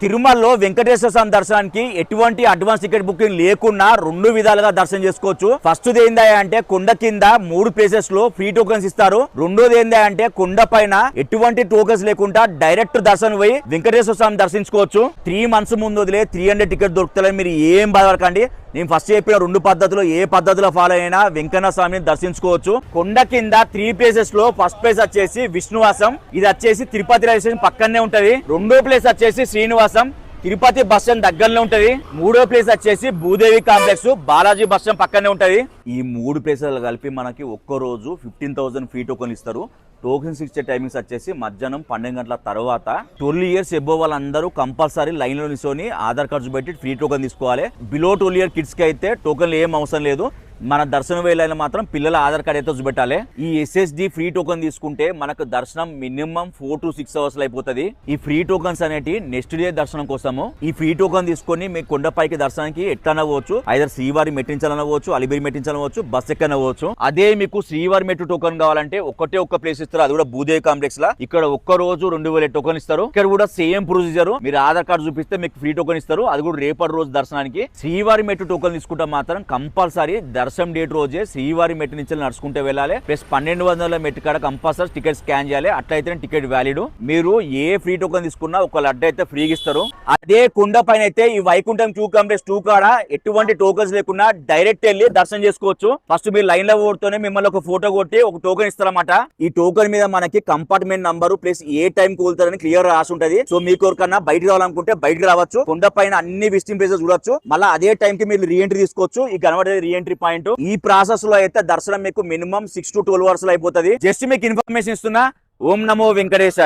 తిరుమలలో వెంకటేశ్వర స్వామి దర్శనానికి ఎటువంటి అడ్వాన్స్ టికెట్ బుకింగ్ లేకుండా 2 విధాలుగా దర్శనం చేసుకోవచ్చు. ఫస్ట్ ఏందా అంటే కొండ కింద 3 ప్లేసెస్ లో ఫ్రీ టోకెన్స్ ఇస్తారు. రెండోది ఏందా అంటే కొండ పైన ఎటువంటి టోకెన్స్ లేకుండా డైరెక్ట్ దర్శనం పోయి వెంకటేశ్వర స్వామి దర్శించుకోవచ్చు. 3 మంత్స్ ముందు వదిలే 300 టికెట్ దొరుకుతాయి. మీరు ఏం బాధపడకండి. నేను ఫస్ట్ చెప్పిన 2 పద్ధతులు ఏ పద్ధతిలో ఫాలో అయినా వెంకన్న స్వామిని దర్శించుకోవచ్చు. కొండ కింద 3 ప్లేసెస్ లో ఫస్ట్ ప్లేస్ వచ్చేసి విష్ణువాసం, ఇది వచ్చేసి తిరుపతి రైల్వే స్టేషన్ పక్కనే ఉంటది. రెండో ప్లేస్ వచ్చేసి శ్రీనివాసం, తిరుపతి బస్ స్టాండ్ దగ్గరలో ఉంటది. మూడో ప్లేస్ వచ్చేసి Bhudevi complex, Balaji bus stand పక్కనే ఉంటది. ఈ 3 ప్లేసులు కలిపి మనకి ఒక్క రోజు 15,000 ఫ్రీ టోకెన్ ఇస్తారు. టోకెన్స్ ఇచ్చే టైమింగ్స్ వచ్చేసి మధ్యాహ్నం 12 గంటల తర్వాత 12 ఇయర్స్ ఎబో వాళ్ళందరూ కంపల్సరీ లైన్ లో నిల్చొని ఆధార్ కార్డ్స్ పెట్టి ఫ్రీ టోకెన్ తీసుకోవాలి. బిలో 12 ఇయర్ కిడ్స్ కి అయితే టోకెన్లు ఏం అవసరం లేదు. మన దర్శనం వేళ మాత్రం పిల్లల ఆధార్ కార్డ్ అయితే చూపెట్టాలి. ఈ ఎస్ఎస్డి ఫ్రీ టోకెన్ తీసుకుంటే మనకు దర్శనం మినిమం 4 to 6 అవర్స్ అయిపోతుంది. ఈ ఫ్రీ టోకెన్స్ అనేటి నెక్స్ట్ డే దర్శనం కోసము. ఈ ఫ్రీ టోకెన్ తీసుకొని మీ కొండపైకి దర్శనానికి ఎట్లనవచ్చు, ఐదర్ శ్రీవారి మెట్టించాలనవచ్చు, అలిబిరి మెట్టించాలనవచ్చు, బస్ ఎక్కనవచ్చు. అదే మీకు శ్రీవారి మెట్టు టోకెన్ కావాలంటే ఒక్క ప్లేస్ ఇస్తారు, అది కూడా భూదేవి కాంప్లెక్స్ లా. ఇక్కడ ఒక్క రోజు 2000 టోకెన్ ఇస్తారు. ఇక్కడ కూడా సేమ్ ప్రొసీజర్, మీరు ఆధార్ కార్డు చూపిస్తే మీకు ఫ్రీ టోకెన్ ఇస్తారు. అది కూడా రేపటి రోజు దర్శనానికి. శ్రీవారి మెట్టు టోకెన్ తీసుకుంటే మాత్రం కంపల్సరీ దర్శనం డేట్ రోజే శ్రీవారి మెట్టు నుంచి నడుచుకుంటే వెళ్ళాలి. ప్లస్ 1200 మెట్టు కాడ కంపల్సరీ టికెట్ స్కాన్ చేయాలి. అట్లయితే టికెట్ వ్యాలిడ్. మీరు ఏ ఫ్రీ టోకెన్ తీసుకున్నా ఒక లడ్డు అయితే ఫ్రీగా ఇస్తారు. అదే కొండ పైన అయితే ఈ వైకుంఠం 2 కాంప్లెక్స్ 2 కాడ ఎటువంటి టోకెన్స్ లేకుండా డైరెక్ట్ వెళ్ళి దర్శనం చేసుకోవచ్చు. ఫస్ట్ మీరు లైన్ లో ఓడుతూనే మిమ్మల్ని ఒక ఫోటో కొట్టి ఒక టోకెన్ ఇస్తారన్నమాట. ఈ టోకెన్ మీద మనకి కంపార్ట్మెంట్ నంబర్ ప్లస్ ఏ టైం కోలుతారని క్లియర్ రాసి ఉంటది. సో మీకు ఎవరికన్నా బయటకు రావాలనుకుంటే బయటకు రావచ్చు. కొండ పైన అన్ని విజిటింగ్ ప్లేసెస్ చూడొచ్చు. మళ్ళీ అదే టైం కి మీరు రీఎంట్రీ తీసుకోవచ్చు. ఈ కనబడేది రీఎంట్రీ పాయింట్. ఈ ప్రాసెస్ లో అయితే దర్శనం మీకు మినిమం 6 to 12 అవర్స్ లో అయిపోతుంది. జస్ట్ మీకు ఇన్ఫర్మేషన్ ఇస్తున్నా. ఓం నమో వెంకటేశాయ.